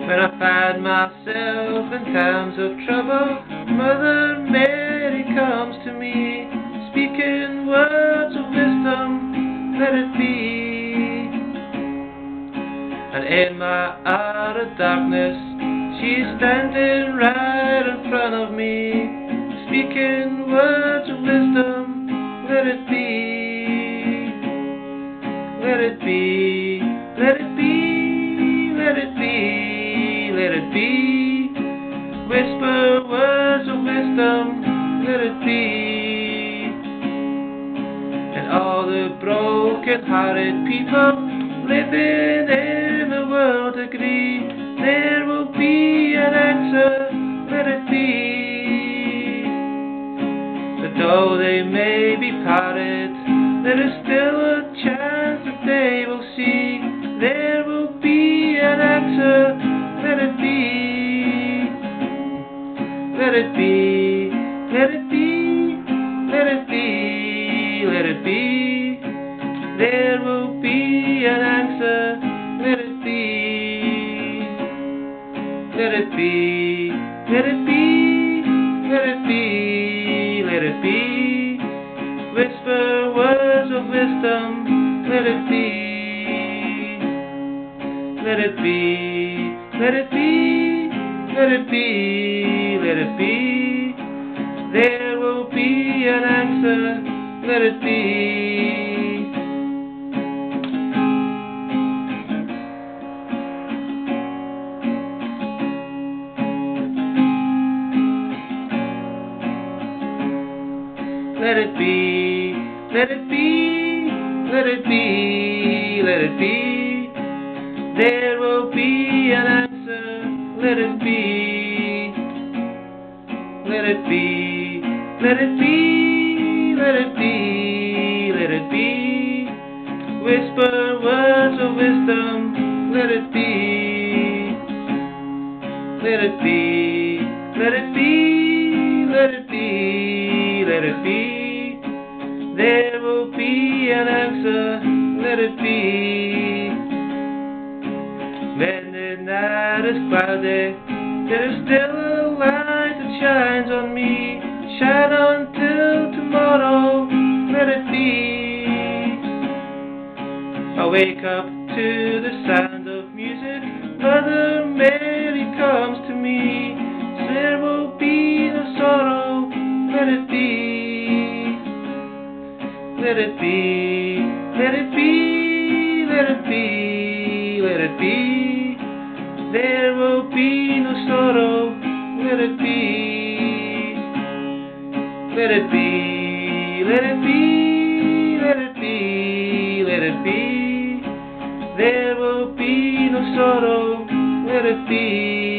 When I find myself in times of trouble, Mother Mary comes to me, speaking words of wisdom, let it be. And in my utter darkness, she's standing right in front of me, speaking words of wisdom, let it be. Let it be, let it be, let it be, let it be. Whisper words of wisdom, let it be. And all the broken-hearted people living in the world agree, there will be an answer, let it be. But though they may be parted, there is still a chance that they will see, there will be an answer, let it be. Let it be, let it be, let it be, let it be. There will be an answer, let it be. Let it be, let it be, let it be, let it be. Whisper words of wisdom, let it be. Let it be, let it be, let it be, let it be. There will be an answer, let it be. Let it be, let it be, let it be, let it be. There will be an answer, let it be. Let it be, let it be, let it be, let it be. Whisper words of wisdom, let it be. Let it be, let it be, let it be, let it be. There will be an answer, let it be. When the night is cloudy, there is still a light that shines on me. Shine on till tomorrow, let it be. I wake up to the sound of music, Mother Mary comes to me. There will be no sorrow, let it be. Let it be, let it be, let it be, let it be. There will be no sorrow, let it be. Let it be, let it be, let it be, let it be. There will be no sorrow, let it be.